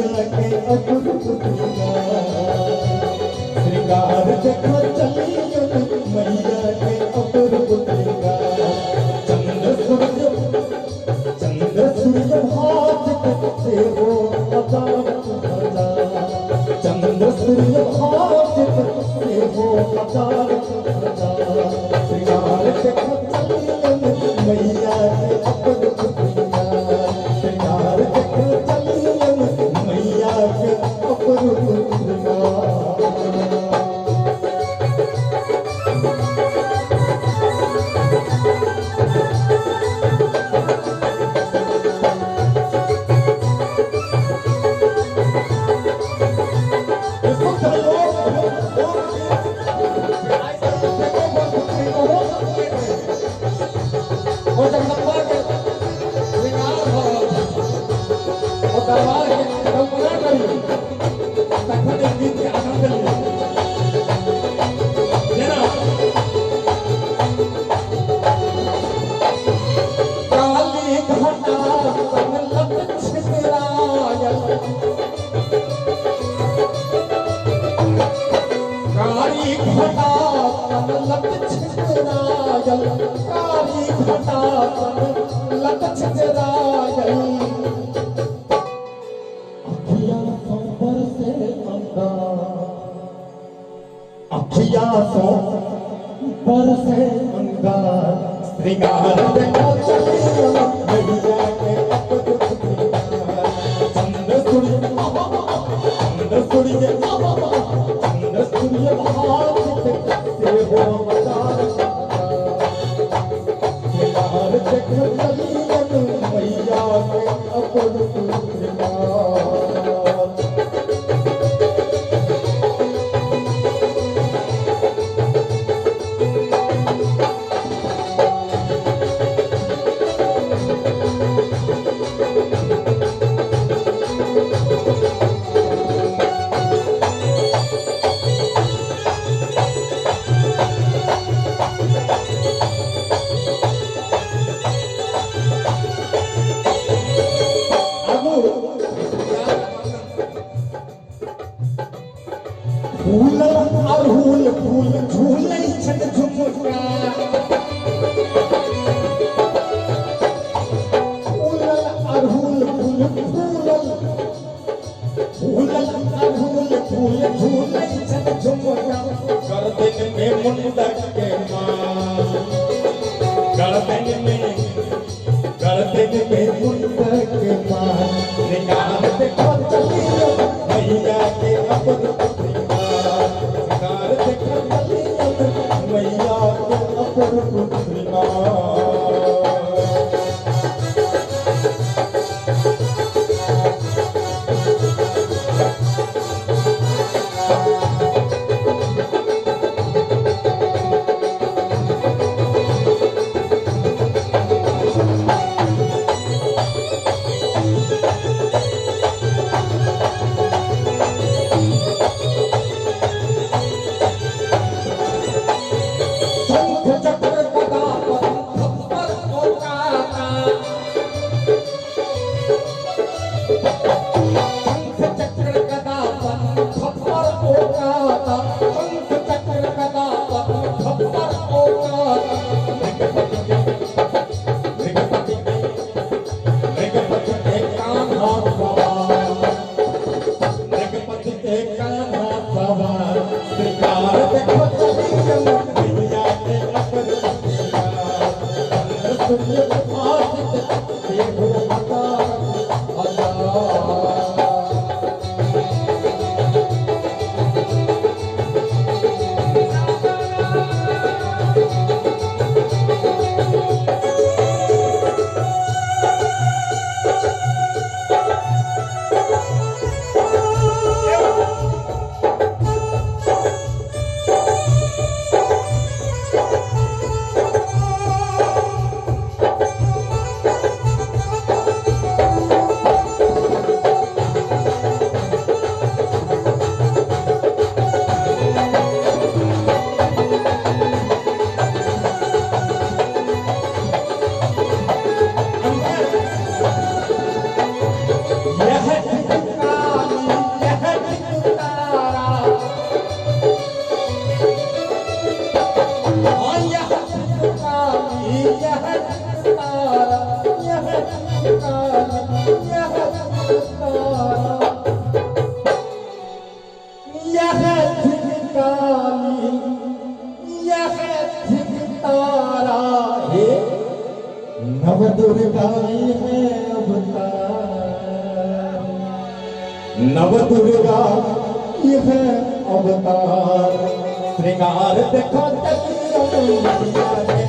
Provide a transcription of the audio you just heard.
मैया के अपूर्व श्रृंगार देखो चलिए मैया के अपूर्व चंद्र सूर्य भात से हो अदालत भजा चंद्र सूर्य भात से हो अदालत भजा श्रृंगार देखो चलिए मैया के अपूर्व श्रृंगार देखो चलिए मैया के अपूर्व बरसे अंगार श्रृंगार देखो चलिए मैया के अपूर्व चंद्र सूर्य भात से हो श्रृंगार देखो चलिए मैया के अपूर्व फूल अड़हुल फूल झूले छत झुमका फूल अड़हुल फूल झूले छत झुमका गर्दन में मुंडक के माल गर्दन में मुंडक के माल निगाह देखो चलिए मैया के अपूर्व मैया के अपूर्व नव दुर्गा यह अवतार श्रृंगार देखो तक